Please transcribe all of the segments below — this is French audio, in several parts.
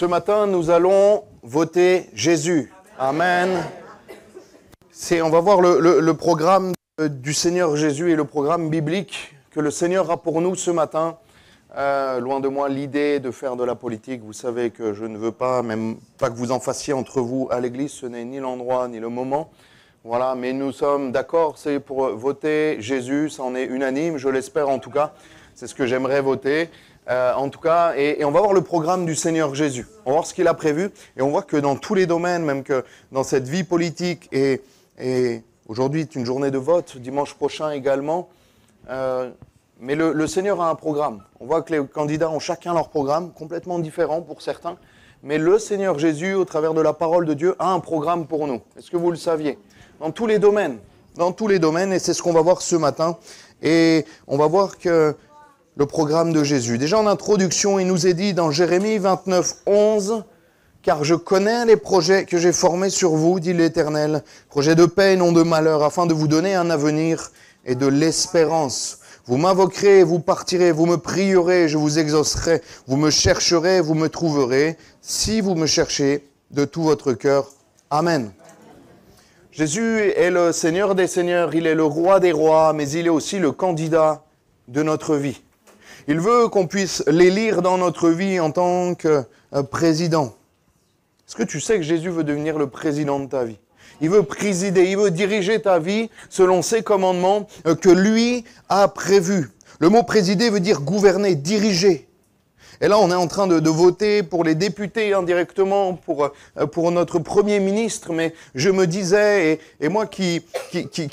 Ce matin, nous allons voter Jésus. Amen. On va voir le programme du Seigneur Jésus et le programme biblique que le Seigneur a pour nous ce matin. Loin de moi l'idée de faire de la politique. Vous savez que je ne veux pas, même pas que vous en fassiez entre vous à l'église. Ce n'est ni l'endroit ni le moment. Voilà, mais nous sommes d'accord, c'est pour voter Jésus. Ça en est unanime, je l'espère en tout cas. C'est ce que j'aimerais voter. En tout cas, et on va voir le programme du Seigneur Jésus. On va voir ce qu'il a prévu. Et on voit que dans tous les domaines, même que dans cette vie politique, et aujourd'hui est une journée de vote, dimanche prochain également, mais le Seigneur a un programme. On voit que les candidats ont chacun leur programme, complètement différent pour certains. Mais le Seigneur Jésus, au travers de la parole de Dieu, a un programme pour nous. Est-ce que vous le saviez? Dans tous les domaines, et c'est ce qu'on va voir ce matin. Et on va voir que le programme de Jésus. Déjà en introduction, il nous est dit dans Jérémie 29, 11, « Car je connais les projets que j'ai formés sur vous, dit l'Éternel, projets de paix et non de malheur, afin de vous donner un avenir et de l'espérance. Vous m'invoquerez, vous partirez, vous me prierez, je vous exaucerai, vous me chercherez, vous me trouverez, si vous me cherchez de tout votre cœur. Amen. » Jésus est le Seigneur des Seigneurs, il est le Roi des Rois, mais il est aussi le candidat de notre vie. Il veut qu'on puisse l'élire dans notre vie en tant que président. Est-ce que tu sais que Jésus veut devenir le président de ta vie? Il veut présider, il veut diriger ta vie selon ses commandements que lui a prévus. Le mot présider veut dire gouverner, diriger. Et là, on est en train de voter pour les députés indirectement, pour notre Premier ministre. Mais je me disais, et moi qui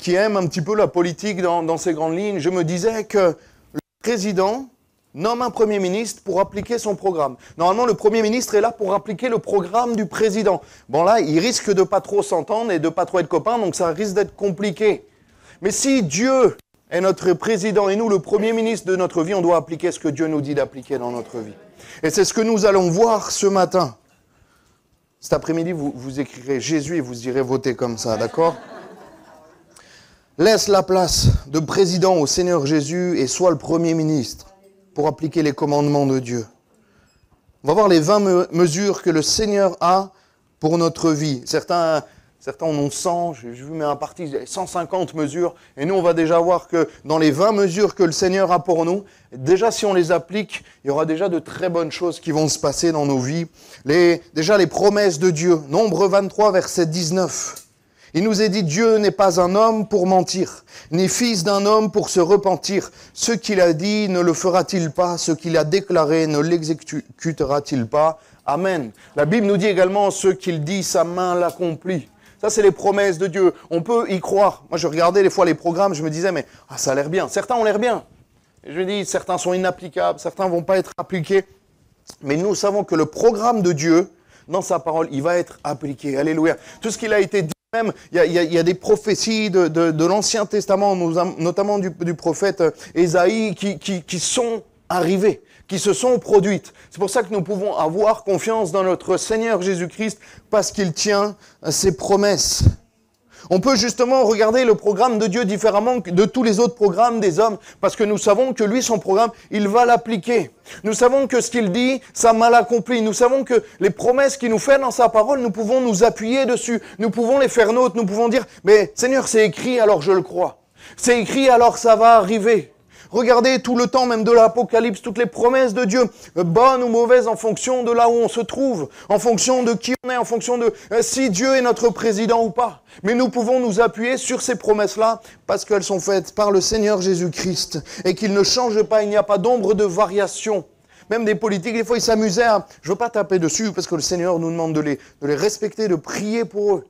aime un petit peu la politique dans ses grandes lignes, je me disais que le président nomme un Premier ministre pour appliquer son programme. Normalement, le Premier ministre est là pour appliquer le programme du président. Bon là, il risque de pas trop s'entendre et de pas trop être copains, donc ça risque d'être compliqué. Mais si Dieu est notre président et nous, le Premier ministre de notre vie, on doit appliquer ce que Dieu nous dit d'appliquer dans notre vie. Et c'est ce que nous allons voir ce matin. Cet après-midi, vous écrirez Jésus et vous irez voter comme ça, d'accord? Laisse la place de président au Seigneur Jésus et sois le Premier ministre pour appliquer les commandements de Dieu. On va voir les 20 mesures que le Seigneur a pour notre vie. Certains en ont 100, j'ai vu mais un parti, 150 mesures. Et nous, on va déjà voir que dans les 20 mesures que le Seigneur a pour nous, déjà si on les applique, il y aura déjà de très bonnes choses qui vont se passer dans nos vies. Déjà les promesses de Dieu. Nombre 23, verset 19. Il nous est dit, Dieu n'est pas un homme pour mentir, ni fils d'un homme pour se repentir. Ce qu'il a dit, ne le fera-t-il pas? Ce qu'il a déclaré, ne l'exécutera-t-il pas? Amen. La Bible nous dit également, ce qu'il dit, sa main l'accomplit. Ça, c'est les promesses de Dieu. On peut y croire. Moi, je regardais des fois les programmes, je me disais, mais ça a l'air bien. Certains ont l'air bien. Et je me dis, certains sont inapplicables, certains ne vont pas être appliqués. Mais nous savons que le programme de Dieu, dans sa parole, il va être appliqué. Alléluia. Tout ce qu'il a été dit, même, il y a des prophéties de l'Ancien Testament, notamment du prophète Ésaïe, qui sont arrivées, qui se sont produites. C'est pour ça que nous pouvons avoir confiance dans notre Seigneur Jésus-Christ, parce qu'il tient ses promesses. On peut justement regarder le programme de Dieu différemment de tous les autres programmes des hommes, parce que nous savons que lui, son programme, il va l'appliquer. Nous savons que ce qu'il dit, ça mal accompli. Nous savons que les promesses qu'il nous fait dans sa parole, nous pouvons nous appuyer dessus. Nous pouvons les faire nôtres. Nous pouvons dire, mais Seigneur, c'est écrit, alors je le crois. C'est écrit, alors ça va arriver. Regardez tout le temps même de l'Apocalypse, toutes les promesses de Dieu, bonnes ou mauvaises en fonction de là où on se trouve, en fonction de qui on est, en fonction de si Dieu est notre président ou pas. Mais nous pouvons nous appuyer sur ces promesses-là parce qu'elles sont faites par le Seigneur Jésus-Christ et qu'il ne change pas, il n'y a pas d'ombre de variation. Même des politiques, des fois ils s'amusaient à... Je ne veux pas taper dessus parce que le Seigneur nous demande de les respecter, de prier pour eux.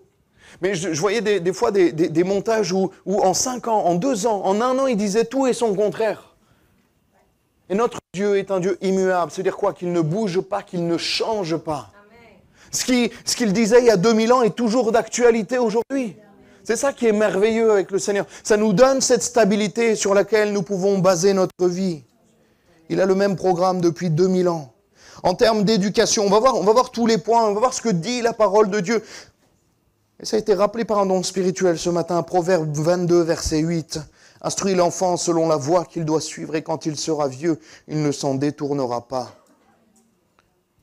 Mais je voyais des fois des montages où en 5 ans, en 2 ans, en 1 an, il disait tout et son contraire. Et notre Dieu est un Dieu immuable. C'est-à-dire quoi? Qu'il ne bouge pas, qu'il ne change pas. Amen. Ce qu'il disait il y a 2000 ans est toujours d'actualité aujourd'hui. C'est ça qui est merveilleux avec le Seigneur. Ça nous donne cette stabilité sur laquelle nous pouvons baser notre vie. Il a le même programme depuis 2000 ans. En termes d'éducation, on va voir tous les points, on va voir ce que dit la parole de Dieu. Et ça a été rappelé par un don spirituel ce matin, Proverbe 22, verset 8. Instruis l'enfant selon la voie qu'il doit suivre et quand il sera vieux, il ne s'en détournera pas.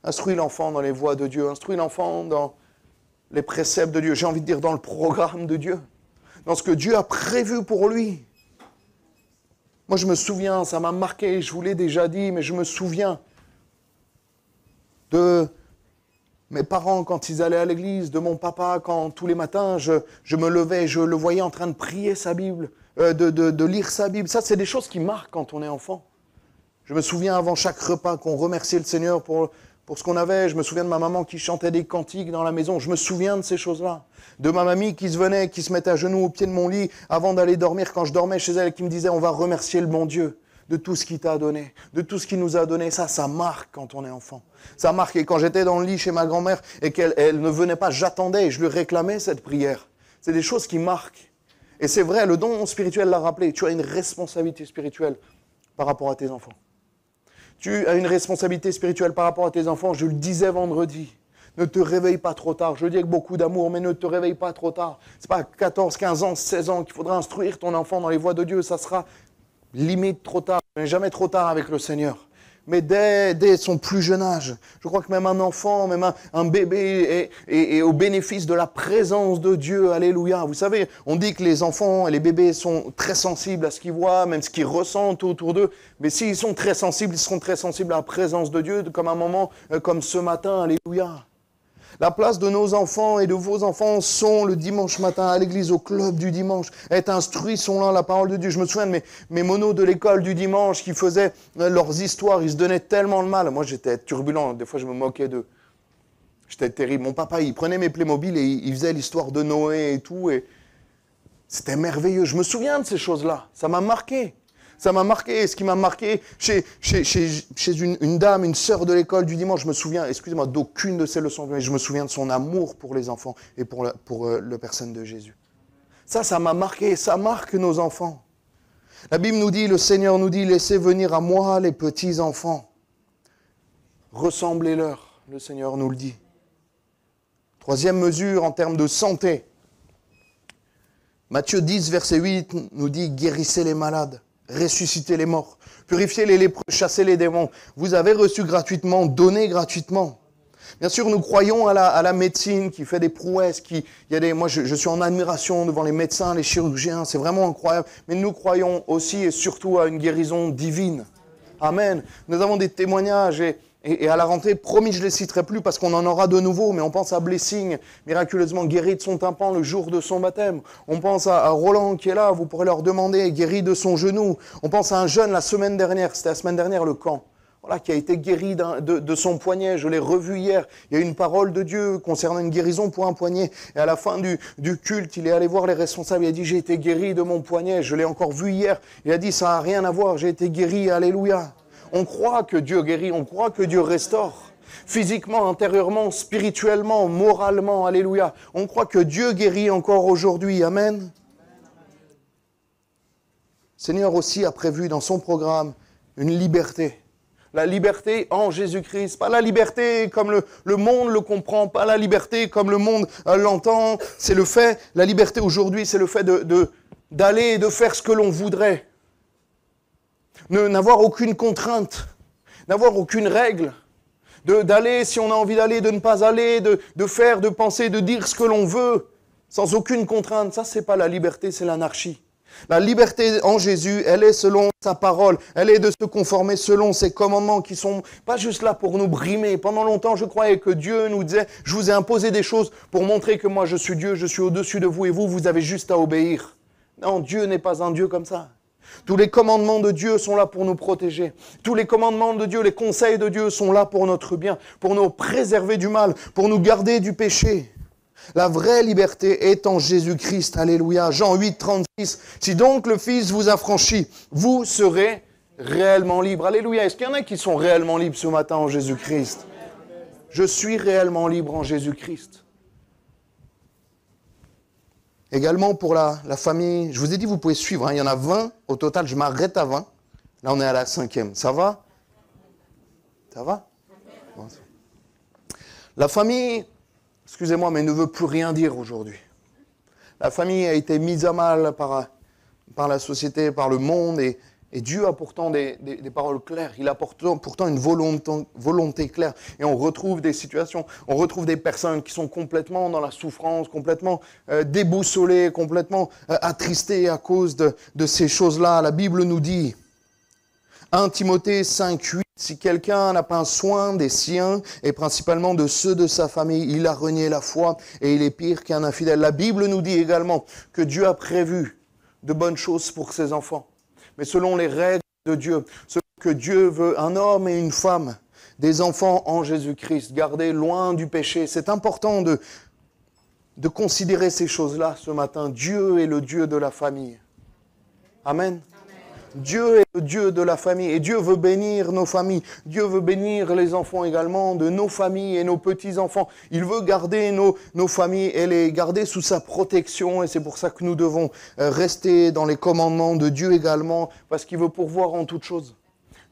Instruis l'enfant dans les voies de Dieu. Instruis l'enfant dans les préceptes de Dieu. J'ai envie de dire dans le programme de Dieu. Dans ce que Dieu a prévu pour lui. Moi, je me souviens, ça m'a marqué, je vous l'ai déjà dit, mais je me souviens de mes parents quand ils allaient à l'église, de mon papa quand tous les matins je me levais, je le voyais en train de prier sa Bible, de lire sa Bible. Ça, c'est des choses qui marquent quand on est enfant. Je me souviens avant chaque repas qu'on remerciait le Seigneur pour ce qu'on avait. Je me souviens de ma maman qui chantait des cantiques dans la maison. Je me souviens de ces choses-là. De ma mamie qui se mettait à genoux au pied de mon lit avant d'aller dormir quand je dormais chez elle et qui me disait « On va remercier le bon Dieu de tout ce qu'il t'a donné, de tout ce qu'il nous a donné. » Ça marque quand on est enfant. Ça marque. Et quand j'étais dans le lit chez ma grand-mère et qu'elle ne venait pas, j'attendais et je lui réclamais cette prière. C'est des choses qui marquent. Et c'est vrai, le don spirituel l'a rappelé. Tu as une responsabilité spirituelle par rapport à tes enfants. Tu as une responsabilité spirituelle par rapport à tes enfants. Je le disais vendredi. Ne te réveille pas trop tard. Je le dis avec beaucoup d'amour, mais ne te réveille pas trop tard. Ce n'est pas à 14, 15 ans, 16 ans qu'il faudra instruire ton enfant dans les voies de Dieu. Ça sera limite trop tard. Mais jamais trop tard avec le Seigneur. Mais dès son plus jeune âge, je crois que même un enfant, même un bébé est au bénéfice de la présence de Dieu. Alléluia. Vous savez, on dit que les enfants et les bébés sont très sensibles à ce qu'ils voient, même ce qu'ils ressentent autour d'eux. Mais s'ils sont très sensibles, ils seront très sensibles à la présence de Dieu, comme un moment comme ce matin. Alléluia. La place de nos enfants et de vos enfants sont le dimanche matin à l'église, au club du dimanche. Être instruits sont là la parole de Dieu. Je me souviens de mes monos de l'école du dimanche qui faisaient leurs histoires. Ils se donnaient tellement le mal. Moi, j'étais turbulent. Des fois, je me moquais d'eux. J'étais terrible. Mon papa, il prenait mes Playmobil et il faisait l'histoire de Noé et tout. Et c'était merveilleux. Je me souviens de ces choses-là. Ça m'a marqué. Ça m'a marqué. Ce qui m'a marqué chez une dame, une sœur de l'école du dimanche, je me souviens, excusez-moi, d'aucune de ces leçons, mais je me souviens de son amour pour les enfants et pour la personne de Jésus. Ça m'a marqué. Ça marque nos enfants. La Bible nous dit, le Seigneur nous dit, laissez venir à moi les petits enfants. Ressemblez-leur, le Seigneur nous le dit. Troisième mesure en termes de santé. Matthieu 10, verset 8 nous dit, guérissez les malades. Ressusciter les morts, purifier les lépreux, chasser les démons. Vous avez reçu gratuitement, donné gratuitement. Bien sûr, nous croyons à la médecine qui fait des prouesses. Moi, je suis en admiration devant les médecins, les chirurgiens, c'est vraiment incroyable. Mais nous croyons aussi et surtout à une guérison divine. Amen. Nous avons des témoignages et à la rentrée, promis, je ne les citerai plus parce qu'on en aura de nouveau, mais on pense à Blessing, miraculeusement guéri de son tympan le jour de son baptême. On pense à Roland qui est là, vous pourrez leur demander, guéri de son genou. On pense à un jeune la semaine dernière, c'était la semaine dernière le camp, voilà, qui a été guéri de son poignet. Je l'ai revu hier. Il y a une parole de Dieu concernant une guérison pour un poignet. Et à la fin du culte, il est allé voir les responsables. Il a dit, j'ai été guéri de mon poignet. Je l'ai encore vu hier. Il a dit, ça n'a rien à voir. J'ai été guéri. Alléluia. On croit que Dieu guérit, on croit que Dieu restaure. Physiquement, intérieurement, spirituellement, moralement, alléluia. On croit que Dieu guérit encore aujourd'hui, amen. Seigneur aussi a prévu dans son programme une liberté. La liberté en Jésus-Christ, pas la liberté comme le monde le comprend, pas la liberté comme le monde l'entend. C'est le fait, la liberté aujourd'hui, c'est le fait d'aller et de faire ce que l'on voudrait. N'avoir aucune contrainte, n'avoir aucune règle, d'aller si on a envie d'aller, de ne pas aller, de faire, de penser, de dire ce que l'on veut, sans aucune contrainte. Ça, c'est pas la liberté, c'est l'anarchie. La liberté en Jésus, elle est selon sa parole, elle est de se conformer selon ses commandements qui sont pas juste là pour nous brimer. Pendant longtemps, je croyais que Dieu nous disait, je vous ai imposé des choses pour montrer que moi je suis Dieu, je suis au-dessus de vous et vous avez juste à obéir. Non, Dieu n'est pas un Dieu comme ça. Tous les commandements de Dieu sont là pour nous protéger. Tous les commandements de Dieu, les conseils de Dieu sont là pour notre bien, pour nous préserver du mal, pour nous garder du péché. La vraie liberté est en Jésus-Christ. Alléluia. Jean 8, 36. Si donc le Fils vous a franchi, vous serez réellement libre. Alléluia. Est-ce qu'il y en a qui sont réellement libres ce matin en Jésus-Christ? Je suis réellement libre en Jésus-Christ. Également pour la famille, je vous ai dit, vous pouvez suivre, hein, il y en a 20, au total, je m'arrête à 20. Là, on est à la 5e. Ça va? Ça va? Bon. La famille, excusez-moi, mais ne veut plus rien dire aujourd'hui. La famille a été mise à mal par la société, par le monde, et Et Dieu a pourtant des paroles claires, il a pourtant une volonté claire. Et on retrouve des situations, on retrouve des personnes qui sont complètement dans la souffrance, complètement déboussolées, complètement attristées à cause de ces choses-là. La Bible nous dit, 1 Timothée 5,8, si quelqu'un n'a pas soin des siens, et principalement de ceux de sa famille, il a renié la foi et il est pire qu'un infidèle. La Bible nous dit également que Dieu a prévu de bonnes choses pour ses enfants. Mais selon les règles de Dieu, selon que Dieu veut un homme et une femme, des enfants en Jésus-Christ, gardés loin du péché. C'est important de considérer ces choses-là ce matin. Dieu est le Dieu de la famille. Amen. Dieu est le Dieu de la famille et Dieu veut bénir nos familles. Dieu veut bénir les enfants également de nos familles et nos petits-enfants. Il veut garder nos familles et les garder sous sa protection. Et c'est pour ça que nous devons rester dans les commandements de Dieu également, parce qu'il veut pourvoir en toutes choses.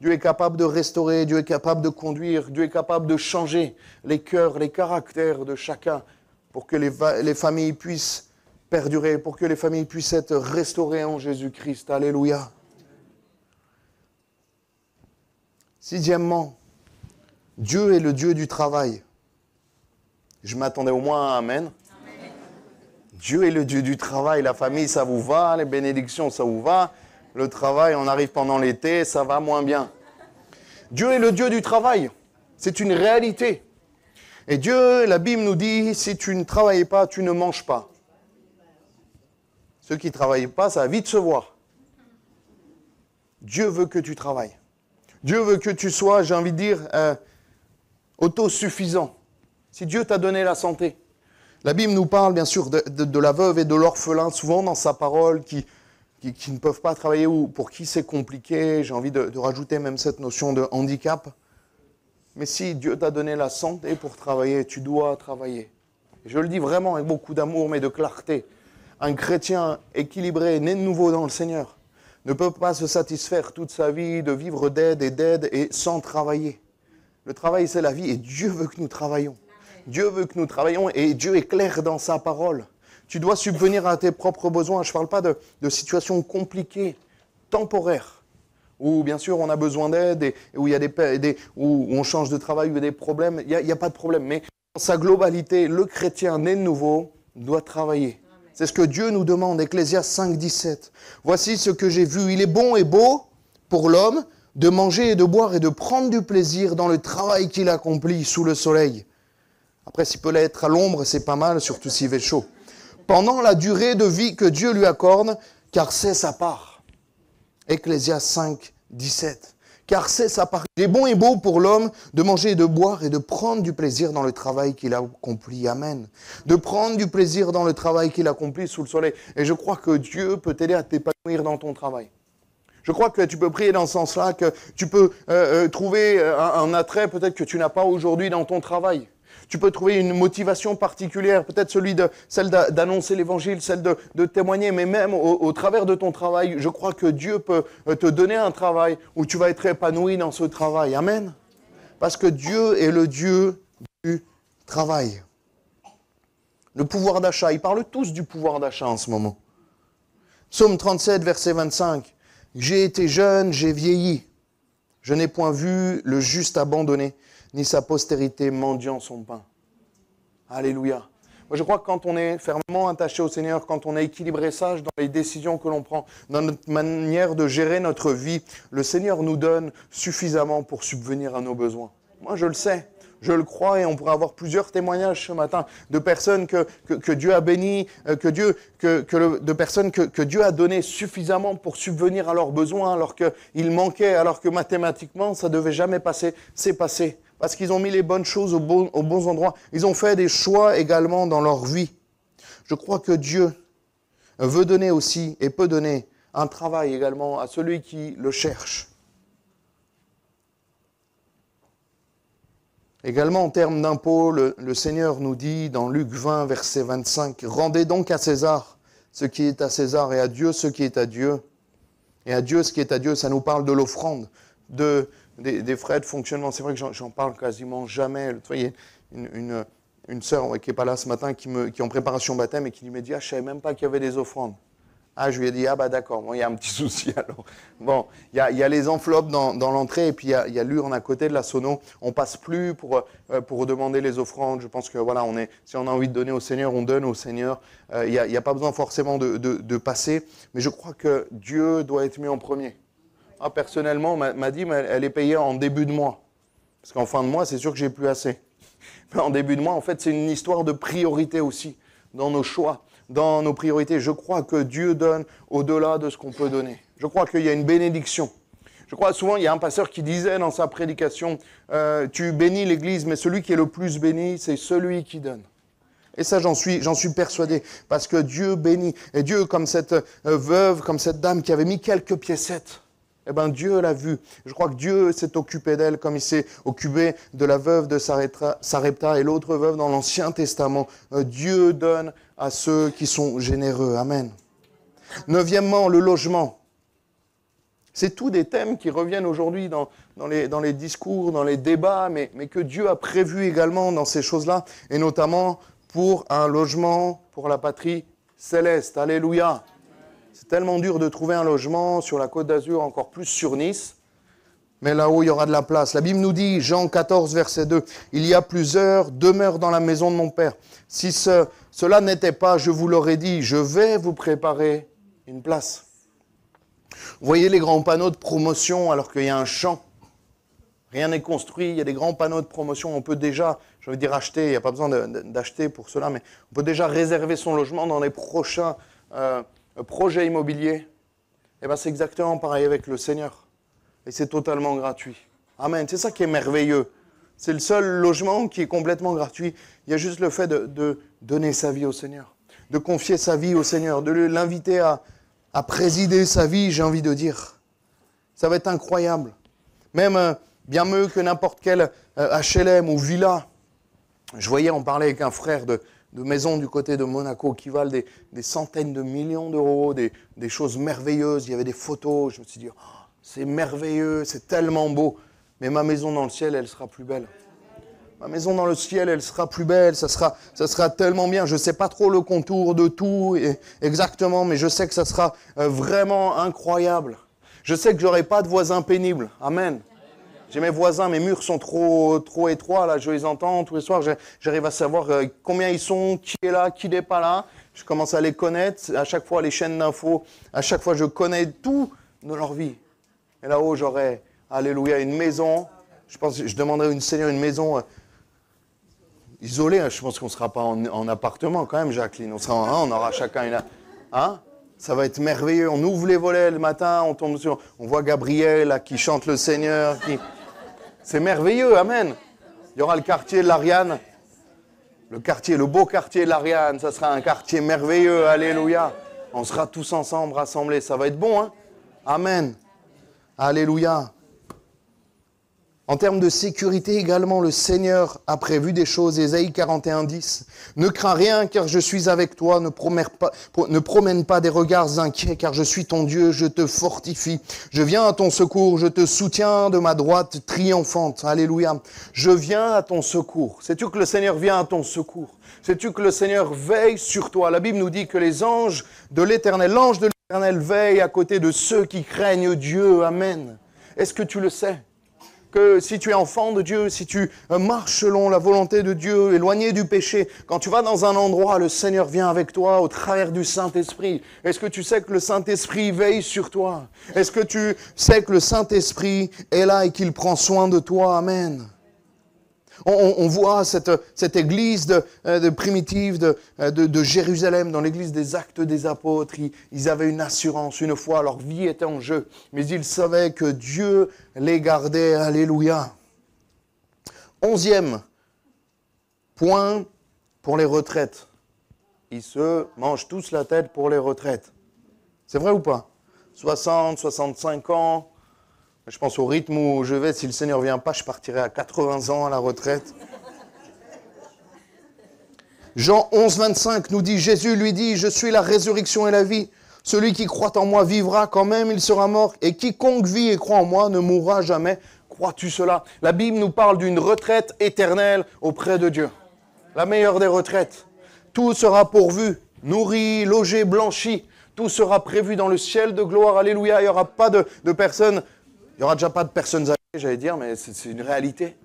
Dieu est capable de restaurer, Dieu est capable de conduire, Dieu est capable de changer les cœurs, les caractères de chacun pour que les familles puissent perdurer, pour que les familles puissent être restaurées en Jésus-Christ. Alléluia. Sixièmement, Dieu est le Dieu du travail. Je m'attendais au moins à un amen. Amen. Dieu est le Dieu du travail. La famille, ça vous va. Les bénédictions, ça vous va. Le travail, on arrive pendant l'été, ça va moins bien. Dieu est le Dieu du travail. C'est une réalité. Et Dieu, la Bible nous dit, si tu ne travailles pas, tu ne manges pas. Ceux qui ne travaillent pas, ça va vite se voir. Dieu veut que tu travailles. Dieu veut que tu sois, j'ai envie de dire, autosuffisant. Si Dieu t'a donné la santé. La Bible nous parle bien sûr de la veuve et de l'orphelin, souvent dans sa parole, qui ne peuvent pas travailler ou pour qui c'est compliqué. J'ai envie de rajouter même cette notion de handicap. Mais si Dieu t'a donné la santé pour travailler, tu dois travailler. Et je le dis vraiment avec beaucoup d'amour, mais de clarté. Un chrétien équilibré, né de nouveau dans le Seigneur, ne peut pas se satisfaire toute sa vie de vivre d'aide et sans travailler. Le travail, c'est la vie et Dieu veut que nous travaillions. Dieu veut que nous travaillions et Dieu est clair dans sa parole. Tu dois subvenir à tes propres besoins. Je ne parle pas de situations compliquées, temporaires, où bien sûr on a besoin d'aide et où, il y a où on change de travail, où il y a des problèmes. Il n'y a pas de problème. Mais dans sa globalité, le chrétien né de nouveau doit travailler. C'est ce que Dieu nous demande, Ecclésiaste 5, 17. Voici ce que j'ai vu. Il est bon et beau pour l'homme de manger et de boire et de prendre du plaisir dans le travail qu'il accomplit sous le soleil. Après, s'il peut l'être à l'ombre, c'est pas mal, surtout s'il fait chaud. Pendant la durée de vie que Dieu lui accorde, car c'est sa part. Ecclésiaste 5, 17. Car c'est sa part. Il est bon et beau pour l'homme de manger et de boire et de prendre du plaisir dans le travail qu'il a accompli. Amen. De prendre du plaisir dans le travail qu'il accomplit sous le soleil. Et je crois que Dieu peut t'aider à t'épanouir dans ton travail. Je crois que tu peux prier dans ce sens-là, que tu peux trouver un attrait peut-être que tu n'as pas aujourd'hui dans ton travail. Tu peux trouver une motivation particulière, peut-être celle d'annoncer l'évangile, celle de témoigner, mais même au travers de ton travail, je crois que Dieu peut te donner un travail où tu vas être épanoui dans ce travail. Amen. Parce que Dieu est le Dieu du travail. Le pouvoir d'achat, ils parlent tous du pouvoir d'achat en ce moment. Psaume 37, verset 25. J'ai été jeune, j'ai vieilli. Je n'ai point vu le juste abandonné, ni sa postérité mendiant son pain. Alléluia. Moi, je crois que quand on est fermement attaché au Seigneur, quand on est équilibré sage dans les décisions que l'on prend, dans notre manière de gérer notre vie, le Seigneur nous donne suffisamment pour subvenir à nos besoins. Moi, je le sais. Je le crois et on pourrait avoir plusieurs témoignages ce matin de personnes que Dieu a bénies, de personnes que Dieu a donné suffisamment pour subvenir à leurs besoins alors qu'ils manquaient, alors que mathématiquement ça ne devait jamais passer. C'est passé parce qu'ils ont mis les bonnes choses aux bons endroits. Ils ont fait des choix également dans leur vie. Je crois que Dieu veut donner aussi et peut donner un travail également à celui qui le cherche. Également, en termes d'impôts, le Seigneur nous dit dans Luc 20, verset 25, « Rendez donc à César ce qui est à César et à Dieu ce qui est à Dieu. » Et à Dieu ce qui est à Dieu, ça nous parle de l'offrande, des frais de fonctionnement. C'est vrai que j'en parle quasiment jamais. Vous voyez, une sœur qui n'est pas là ce matin, qui est en préparation baptême et qui m'a dit « Ah, je ne savais même pas qu'il y avait des offrandes. » Ah, je lui ai dit, ah bah d'accord, bon, il y a un petit souci alors. Bon, il y a les enveloppes dans l'entrée et puis il y a l'urne à côté de la sono. On passe plus pour demander les offrandes. Je pense que voilà, si on a envie de donner au Seigneur, on donne au Seigneur. Il y a pas besoin forcément de passer. Mais je crois que Dieu doit être mis en premier. Ah, personnellement, m'a dit, mais elle est payée en début de mois. Parce qu'en fin de mois, c'est sûr que j'ai plus assez. Mais en début de mois, en fait, c'est une histoire de priorité aussi, dans nos choix, dans nos priorités. Je crois que Dieu donne au-delà de ce qu'on peut donner. Je crois qu'il y a une bénédiction. Je crois souvent, il y a un pasteur qui disait dans sa prédication, tu bénis l'Église, mais celui qui est le plus béni, c'est celui qui donne. Et ça, j'en suis persuadé, parce que Dieu bénit. Et Dieu, comme cette veuve, comme cette dame qui avait mis quelques piécettes, eh bien, Dieu l'a vu. Je crois que Dieu s'est occupé d'elle comme il s'est occupé de la veuve de Sarepta et l'autre veuve dans l'Ancien Testament. Dieu donne à ceux qui sont généreux. Amen. Neuvièmement, le logement. C'est tous des thèmes qui reviennent aujourd'hui dans les discours, dans les débats, mais que Dieu a prévu également dans ces choses-là, et notamment pour un logement pour la patrie céleste. Alléluia. C'est tellement dur de trouver un logement sur la Côte d'Azur, encore plus sur Nice. Mais là-haut, il y aura de la place. La Bible nous dit, Jean 14, verset 2, « Il y a plusieurs demeures dans la maison de mon Père. Si cela n'était pas, je vous l'aurais dit, je vais vous préparer une place. » Vous voyez les grands panneaux de promotion alors qu'il y a un champ. Rien n'est construit, il y a des grands panneaux de promotion. On peut déjà, je veux dire acheter, il n'y a pas besoin d'acheter pour cela, mais on peut déjà réserver son logement dans les prochains projets immobiliers. Et bien c'est exactement pareil avec le Seigneur. Et c'est totalement gratuit. Amen. C'est ça qui est merveilleux. C'est le seul logement qui est complètement gratuit. Il y a juste le fait de donner sa vie au Seigneur, de confier sa vie au Seigneur, de l'inviter à présider sa vie, j'ai envie de dire. Ça va être incroyable. Même bien mieux que n'importe quel HLM ou villa. Je voyais, on parlait avec un frère de maisons du côté de Monaco qui valent des centaines de millions d'euros, des choses merveilleuses. Il y avait des photos. Je me suis dit, oh, c'est merveilleux, c'est tellement beau. Mais ma maison dans le ciel, elle sera plus belle. Ma maison dans le ciel, elle sera plus belle. Ça sera tellement bien. Je ne sais pas trop le contour de tout exactement, mais je sais que ça sera vraiment incroyable. Je sais que je n'aurai pas de voisins pénibles. Amen. J'ai mes voisins, mes murs sont trop étroits, là, je les entends tous les soirs, j'arrive à savoir combien ils sont, qui est là, qui n'est pas là. Je commence à les connaître, à chaque fois les chaînes d'infos, à chaque fois je connais tout de leur vie. Et là-haut, j'aurai, alléluia, une maison. Je demanderai au Seigneur une maison isolée. Je pense qu'on ne sera pas en appartement quand même, Jacqueline. On aura chacun une... Hein? Ça va être merveilleux. On ouvre les volets le matin, on voit Gabriel là, qui chante le Seigneur. C'est merveilleux, amen. Il y aura le quartier de l'Ariane. Le beau quartier de l'Ariane, ça sera un quartier merveilleux, alléluia. On sera tous ensemble, rassemblés. Ça va être bon, hein? Amen. Alléluia. En termes de sécurité également, le Seigneur a prévu des choses. Ésaïe 41, 10. Ne crains rien car je suis avec toi. Ne promène pas des regards inquiets car je suis ton Dieu. Je te fortifie. Je viens à ton secours. Je te soutiens de ma droite triomphante. Alléluia. Je viens à ton secours. Sais-tu que le Seigneur vient à ton secours? Sais-tu que le Seigneur veille sur toi? La Bible nous dit que les anges de l'Éternel, l'ange de l'Éternel veille à côté de ceux qui craignent Dieu. Amen. Est-ce que tu le sais? Que si tu es enfant de Dieu, si tu marches selon la volonté de Dieu, éloigné du péché, quand tu vas dans un endroit, le Seigneur vient avec toi au travers du Saint-Esprit. Est-ce que tu sais que le Saint-Esprit veille sur toi? Est-ce que tu sais que le Saint-Esprit est là et qu'il prend soin de toi? Amen. On voit cette église primitive de Jérusalem, dans l'église des Actes des Apôtres. Ils avaient une assurance, une foi, leur vie était en jeu. Mais ils savaient que Dieu les gardait. Alléluia. 11e point pour les retraites. Ils se mangent tous la tête pour les retraites. C'est vrai ou pas? 60, 65 ans. Je pense au rythme où je vais, si le Seigneur ne vient pas, je partirai à 80 ans à la retraite. Jean 11, 25 nous dit, Jésus lui dit, je suis la résurrection et la vie. Celui qui croit en moi vivra quand même, il sera mort. Et quiconque vit et croit en moi ne mourra jamais. Crois-tu cela? La Bible nous parle d'une retraite éternelle auprès de Dieu. La meilleure des retraites. Tout sera pourvu, nourri, logé, blanchi. Tout sera prévu dans le ciel de gloire. Alléluia. Il n'y aura pas de personnes. Il n'y aura déjà pas de personnes âgées, j'allais dire, mais c'est une réalité.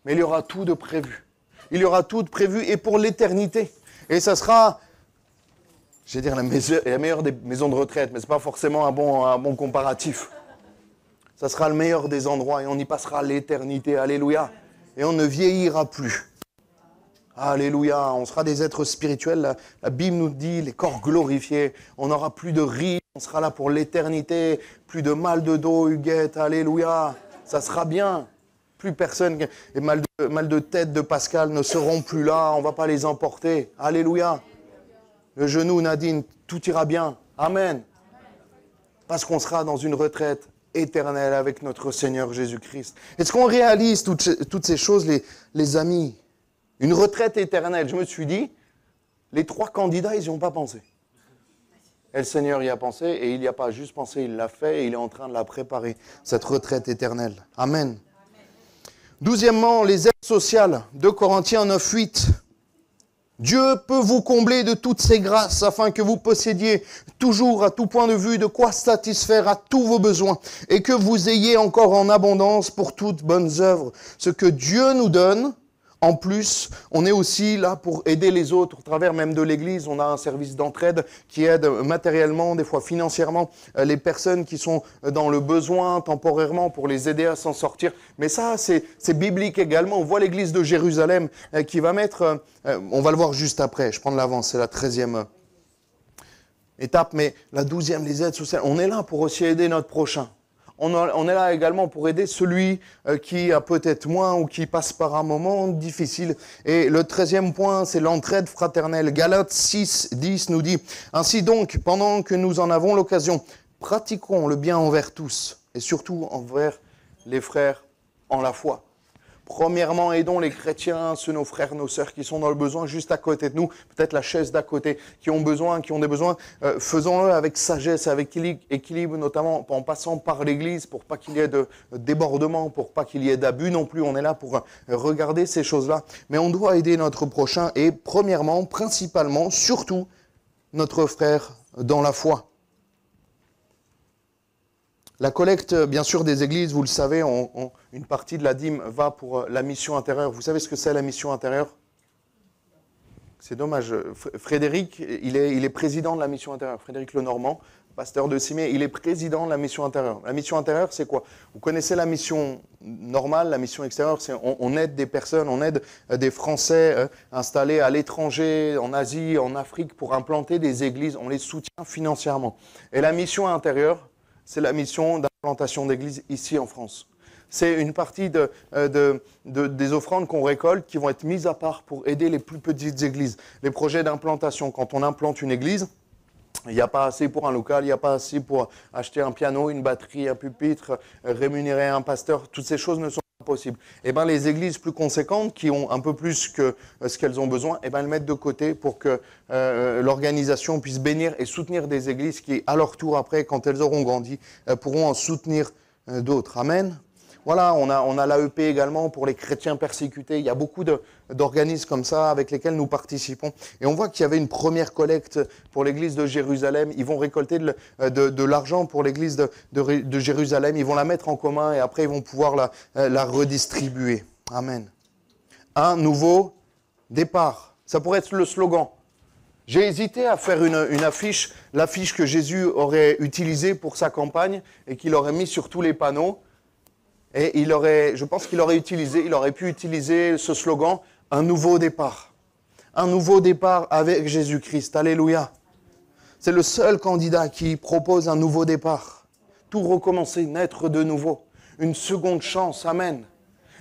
Mais il y aura tout de prévu. Il y aura tout de prévu et pour l'éternité. Et ça sera, je vais dire, la meilleure des maisons de retraite, mais ce n'est pas forcément un bon comparatif. Ça sera le meilleur des endroits et on y passera l'éternité. Alléluia. Et on ne vieillira plus. Alléluia. On sera des êtres spirituels. La Bible nous dit, les corps glorifiés. On n'aura plus de rides. On sera là pour l'éternité. Plus de mal de dos, Huguette. Alléluia. Ça sera bien. Plus personne. Et mal de tête de Pascal ne seront plus là. On ne va pas les emporter. Alléluia. Le genou, Nadine, tout ira bien. Amen. Parce qu'on sera dans une retraite éternelle avec notre Seigneur Jésus-Christ. Est-ce qu'on réalise toutes ces choses, les amis? Une retraite éternelle. Je me suis dit, les 3 candidats, ils n'y ont pas pensé. Et le Seigneur y a pensé, et il n'y a pas juste pensé, il l'a fait, et il est en train de la préparer, cette retraite éternelle. Amen. 12e, les aides sociales. 2 Corinthiens 9, 8. Dieu peut vous combler de toutes ses grâces afin que vous possédiez toujours à tout point de vue de quoi satisfaire à tous vos besoins et que vous ayez encore en abondance pour toutes bonnes œuvres. Ce que Dieu nous donne, en plus, on est aussi là pour aider les autres. Au travers même de l'Église, on a un service d'entraide qui aide matériellement, des fois financièrement, les personnes qui sont dans le besoin temporairement pour les aider à s'en sortir. Mais ça, c'est biblique également. On voit l'Église de Jérusalem qui va mettre, on va le voir juste après, je prends de l'avance, c'est la 13e étape, mais la 12e, les aides sociales. On est là pour aussi aider notre prochain. On est là également pour aider celui qui a peut-être moins ou qui passe par un moment difficile. Et le 13e point, c'est l'entraide fraternelle. Galates 6, 10 nous dit « Ainsi donc, pendant que nous en avons l'occasion, pratiquons le bien envers tous, et surtout envers les frères en la foi. » Premièrement, aidons les chrétiens, nos frères, nos sœurs qui sont dans le besoin juste à côté de nous, peut-être la chaise d'à côté, qui ont des besoins. Faisons-le avec sagesse, avec équilibre, notamment en passant par l'Église, pour pas qu'il y ait de débordement, pour pas qu'il y ait d'abus non plus. On est là pour regarder ces choses-là. Mais on doit aider notre prochain et premièrement, principalement, surtout, notre frère dans la foi. La collecte, bien sûr, des églises, vous le savez, une partie de la dîme va pour la mission intérieure. Vous savez ce que c'est la mission intérieure? C'est dommage. Frédéric, il est président de la mission intérieure. Frédéric Lenormand, pasteur de Cimier, il est président de la mission intérieure. La mission intérieure, c'est quoi? Vous connaissez la mission normale, la mission extérieure, c'est on aide des personnes, on aide des Français installés à l'étranger, en Asie, en Afrique, pour implanter des églises. On les soutient financièrement. Et la mission intérieure, c'est la mission d'implantation d'églises ici en France. C'est une partie des offrandes qu'on récolte qui vont être mises à part pour aider les plus petites églises. Les projets d'implantation, quand on implante une église, il n'y a pas assez pour un local, il n'y a pas assez pour acheter un piano, une batterie, un pupitre, rémunérer un pasteur. Toutes ces choses ne sont pas possibles. Et bien, les églises plus conséquentes, qui ont un peu plus que ce qu'elles ont besoin, et ben, elles mettent de côté pour que l'organisation puisse bénir et soutenir des églises qui, à leur tour, après, quand elles auront grandi, pourront en soutenir d'autres. Amen. Voilà, on a l'AEP également pour les chrétiens persécutés. Il y a beaucoup d'organismes comme ça avec lesquels nous participons. Et on voit qu'il y avait une première collecte pour l'église de Jérusalem. Ils vont récolter de l'argent pour l'église de Jérusalem. Ils vont la mettre en commun et après ils vont pouvoir la redistribuer. Amen. Un nouveau départ. Ça pourrait être le slogan. J'ai hésité à faire une affiche, l'affiche que Jésus aurait utilisée pour sa campagne et qu'il aurait mis sur tous les panneaux. Et je pense qu'il aurait pu utiliser ce slogan, un nouveau départ. Un nouveau départ avec Jésus-Christ. Alléluia. C'est le seul candidat qui propose un nouveau départ. Tout recommencer, naître de nouveau. Une seconde chance. Amen.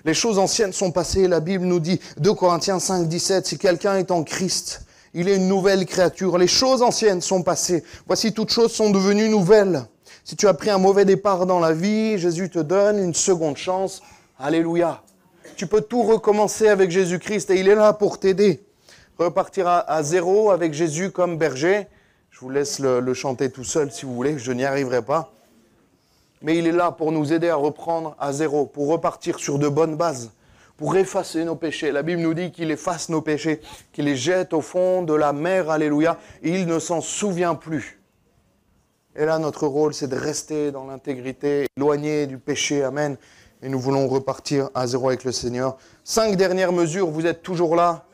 Les choses anciennes sont passées. La Bible nous dit, 2 Corinthiens 5, 17, si quelqu'un est en Christ, il est une nouvelle créature. Les choses anciennes sont passées. Voici, toutes choses sont devenues nouvelles. Si tu as pris un mauvais départ dans la vie, Jésus te donne une seconde chance. Alléluia. Tu peux tout recommencer avec Jésus-Christ et il est là pour t'aider. Repartir à zéro avec Jésus comme berger. Je vous laisse le chanter tout seul si vous voulez, je n'y arriverai pas. Mais il est là pour nous aider à reprendre à zéro, pour repartir sur de bonnes bases, pour effacer nos péchés. La Bible nous dit qu'il efface nos péchés, qu'il les jette au fond de la mer. Alléluia. Et il ne s'en souvient plus. Et là, notre rôle, c'est de rester dans l'intégrité, éloigné du péché. Amen. Et nous voulons repartir à zéro avec le Seigneur. 5 dernières mesures, vous êtes toujours là?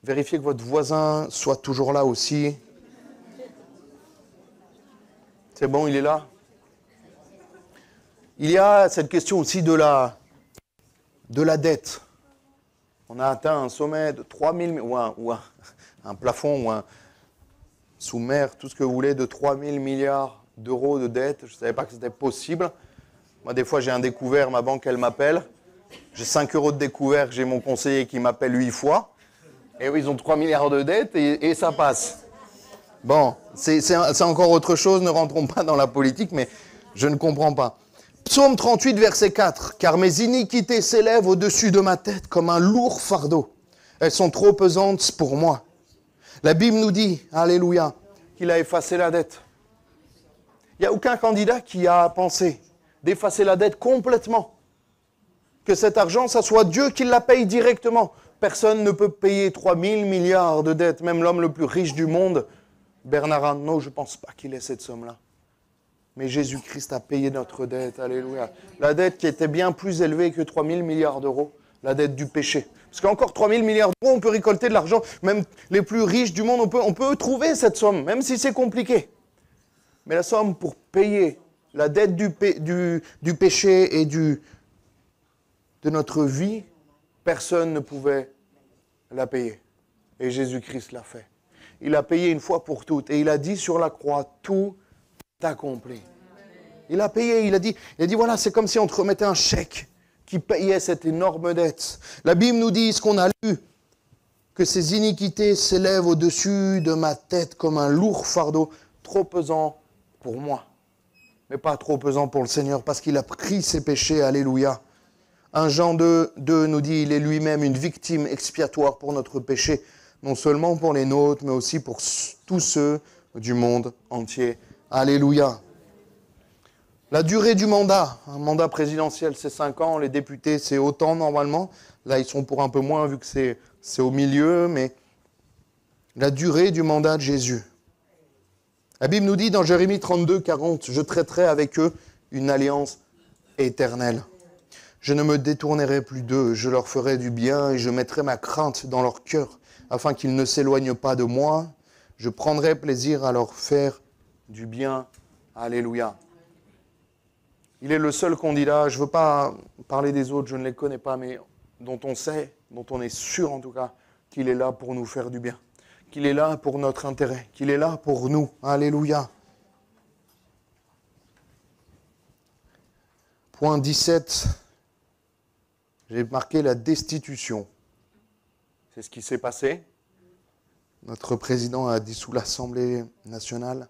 Vérifiez que votre voisin soit toujours là aussi. C'est bon, il est là? Il y a cette question aussi de la dette. On a atteint un sommet de 3000, ou un plafond, ou un sous-mer, tout ce que vous voulez, de 3000 milliards d'euros de dette. Je ne savais pas que c'était possible. Moi, des fois, j'ai un découvert, ma banque, elle m'appelle. J'ai 5 euros de découvert, j'ai mon conseiller qui m'appelle 8 fois. Et oui, ils ont 3 milliards de dettes et ça passe. Bon, c'est encore autre chose, ne rentrons pas dans la politique, mais je ne comprends pas. Psaume 38, verset 4. « Car mes iniquités s'élèvent au-dessus de ma tête comme un lourd fardeau. Elles sont trop pesantes pour moi. » La Bible nous dit, alléluia, qu'il a effacé la dette. Il n'y a aucun candidat qui a pensé d'effacer la dette complètement. Que cet argent, ça soit Dieu qui la paye directement. Personne ne peut payer 3000 milliards de dettes. Même l'homme le plus riche du monde, Bernard Arnault, je ne pense pas qu'il ait cette somme-là. Mais Jésus-Christ a payé notre dette, alléluia. La dette qui était bien plus élevée que 3000 milliards d'euros, la dette du péché. Parce qu'encore 3000 milliards d'euros, on peut récolter de l'argent. Même les plus riches du monde, on peut trouver cette somme, même si c'est compliqué. Mais la somme pour payer la dette du péché et de notre vie, personne ne pouvait la payer. Et Jésus-Christ l'a fait. Il a payé une fois pour toutes. Et il a dit sur la croix, tout est accompli. Il a payé, il a dit voilà, c'est comme si on te remettait un chèque qui payait cette énorme dette. La Bible nous dit ce qu'on a lu, que ces iniquités s'élèvent au-dessus de ma tête comme un lourd fardeau, trop pesant pour moi, mais pas trop pesant pour le Seigneur, parce qu'il a pris ses péchés, alléluia. 1 Jean 2 nous dit, il est lui-même une victime expiatoire pour notre péché, non seulement pour les nôtres, mais aussi pour tous ceux du monde entier. Alléluia. La durée du mandat, un mandat présidentiel c'est 5 ans, les députés c'est autant normalement, là ils sont pour un peu moins vu que c'est au milieu, mais la durée du mandat de Jésus. La Bible nous dit dans Jérémie 32, 40, « Je traiterai avec eux une alliance éternelle. Je ne me détournerai plus d'eux, je leur ferai du bien et je mettrai ma crainte dans leur cœur, afin qu'ils ne s'éloignent pas de moi. Je prendrai plaisir à leur faire du bien. » Alléluia. Il est le seul candidat, je ne veux pas parler des autres, je ne les connais pas, mais dont on sait, dont on est sûr en tout cas, qu'il est là pour nous faire du bien. Qu'il est là pour notre intérêt, qu'il est là pour nous. Alléluia. Point 17, j'ai marqué la destitution. C'est ce qui s'est passé. Notre président a dissous l'Assemblée nationale.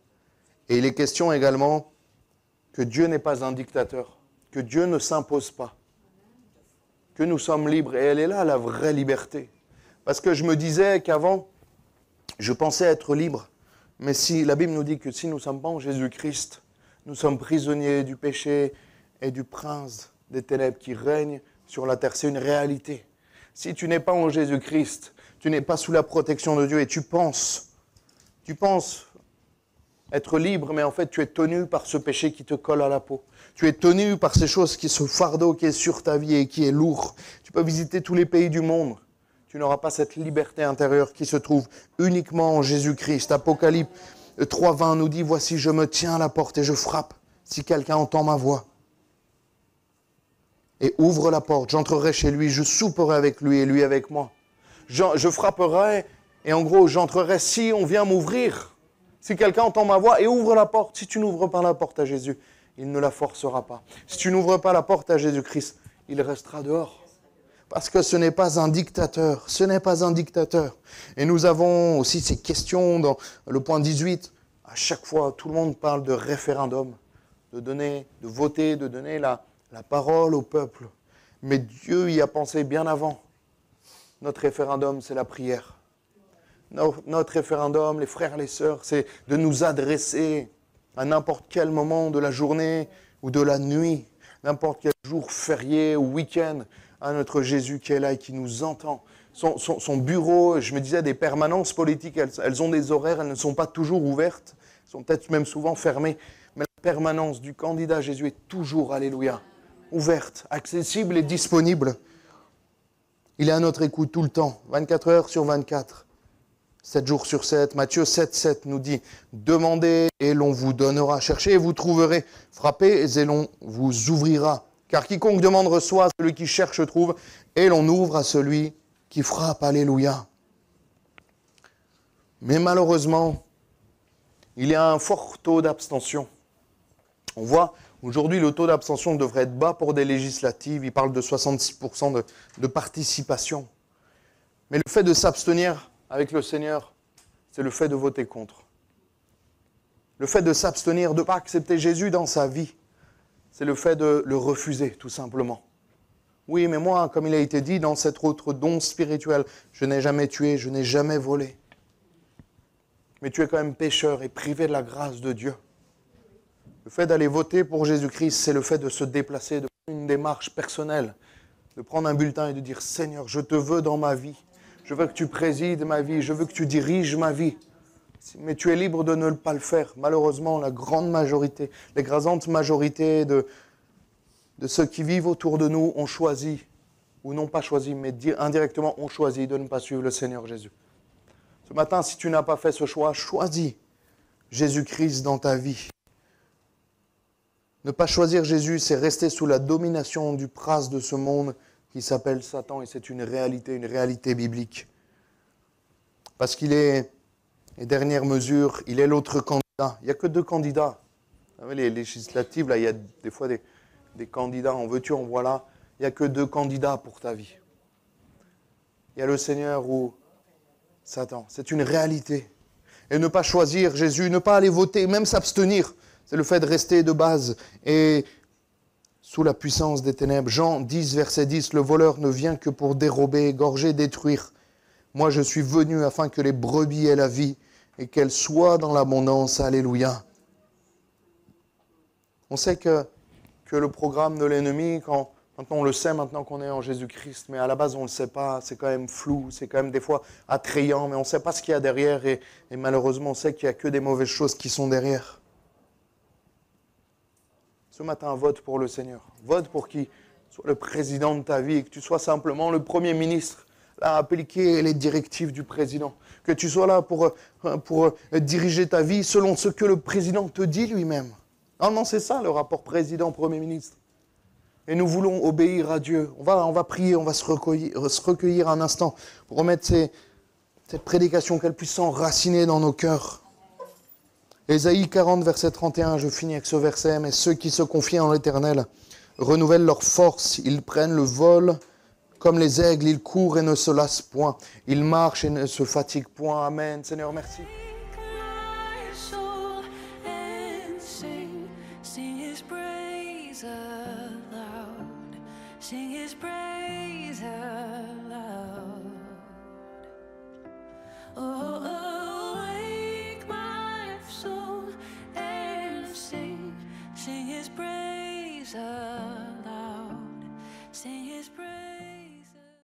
Et il est question également que Dieu n'est pas un dictateur, que Dieu ne s'impose pas, que nous sommes libres. Et elle est là, la vraie liberté. Parce que je me disais qu'avant, je pensais être libre, mais si la Bible nous dit que si nous ne sommes pas en Jésus-Christ, nous sommes prisonniers du péché et du prince des ténèbres qui règne sur la terre. C'est une réalité. Si tu n'es pas en Jésus-Christ, tu n'es pas sous la protection de Dieu et tu penses être libre, mais en fait tu es tenu par ce péché qui te colle à la peau. Tu es tenu par ces choses, ce fardeau qui est sur ta vie et qui est lourd. Tu peux visiter tous les pays du monde. Tu n'auras pas cette liberté intérieure qui se trouve uniquement en Jésus-Christ. Apocalypse 3,20 nous dit « Voici, je me tiens à la porte et je frappe, si quelqu'un entend ma voix. Et ouvre la porte, j'entrerai chez lui, je souperai avec lui et lui avec moi. Je frapperai et en gros, j'entrerai si on vient m'ouvrir. Si quelqu'un entend ma voix et ouvre la porte, si tu n'ouvres pas la porte à Jésus, il ne la forcera pas. Si tu n'ouvres pas la porte à Jésus-Christ, il restera dehors. Parce que ce n'est pas un dictateur, ce n'est pas un dictateur. Et nous avons aussi ces questions dans le point 18. À chaque fois, tout le monde parle de référendum, de voter, de donner la parole au peuple. Mais Dieu y a pensé bien avant. Notre référendum, c'est la prière. Notre référendum, les frères et les sœurs, c'est de nous adresser à n'importe quel moment de la journée ou de la nuit, n'importe quel jour férié ou week-end, à notre Jésus qui est là et qui nous entend. Son bureau, je me disais, des permanences politiques, elles ont des horaires, elles ne sont pas toujours ouvertes. sont peut-être même souvent fermées. Mais la permanence du candidat Jésus est toujours, alléluia, ouverte, accessible et disponible. Il est à notre écoute tout le temps, 24 heures sur 24, 7 jours sur 7. Matthieu 7, 7 nous dit « Demandez et l'on vous donnera, cherchez et vous trouverez, frappez et l'on vous ouvrira. Car quiconque demande reçoit, celui qui cherche trouve, et l'on ouvre à celui qui frappe. » Alléluia. Mais malheureusement, il y a un fort taux d'abstention. On voit, aujourd'hui, le taux d'abstention devrait être bas pour des législatives. Il parle de 66% de participation. Mais le fait de s'abstenir avec le Seigneur, c'est le fait de voter contre. Le fait de s'abstenir, de ne pas accepter Jésus dans sa vie, c'est le fait de le refuser, tout simplement. Oui, mais moi, comme il a été dit dans cet autre don spirituel, je n'ai jamais tué, je n'ai jamais volé. Mais tu es quand même pécheur et privé de la grâce de Dieu. Le fait d'aller voter pour Jésus-Christ, c'est le fait de se déplacer, de faire une démarche personnelle, de prendre un bulletin et de dire « Seigneur, je te veux dans ma vie. Je veux que tu présides ma vie, je veux que tu diriges ma vie. » Mais tu es libre de ne pas le faire. Malheureusement, la grande majorité, l'écrasante majorité de ceux qui vivent autour de nous ont choisi, ou n'ont pas choisi, mais indirectement ont choisi de ne pas suivre le Seigneur Jésus. Ce matin, si tu n'as pas fait ce choix, choisis Jésus-Christ dans ta vie. Ne pas choisir Jésus, c'est rester sous la domination du prince de ce monde qui s'appelle Satan, et c'est une réalité biblique. Parce qu'il est, et dernière mesure, il est l'autre candidat. Il n'y a que 2 candidats. Vous savez, les législatives, là, il y a des fois des candidats, en veux-tu, en voilà. Il n'y a que 2 candidats pour ta vie. Il y a le Seigneur ou Satan. C'est une réalité. Et ne pas choisir Jésus, ne pas aller voter, même s'abstenir, c'est le fait de rester de base et sous la puissance des ténèbres. Jean 10, verset 10, « Le voleur ne vient que pour dérober, égorger, détruire. Moi, je suis venu afin que les brebis aient la vie et qu'elles soient dans l'abondance. » Alléluia. On sait que le programme de l'ennemi, maintenant on le sait maintenant qu'on est en Jésus-Christ, mais à la base on ne le sait pas, c'est quand même flou, c'est quand même des fois attrayant, mais on ne sait pas ce qu'il y a derrière et malheureusement on sait qu'il n'y a que des mauvaises choses qui sont derrière. Ce matin, vote pour le Seigneur. Vote pour qu'il soit le président de ta vie et que tu sois simplement le premier ministre à appliquer les directives du président. Que tu sois là pour diriger ta vie selon ce que le président te dit lui-même. Normalement, c'est ça le rapport président-premier ministre. Et nous voulons obéir à Dieu. On va prier, on va se recueillir un instant pour remettre cette prédication, qu'elle puisse s'enraciner dans nos cœurs. Ésaïe 40, verset 31, je finis avec ce verset. « Mais ceux qui se confient en l'Éternel renouvellent leur force, ils prennent le vol comme les aigles, ils courent et ne se lassent point, ils marchent et ne se fatiguent point. » Amen. Seigneur, merci. Oh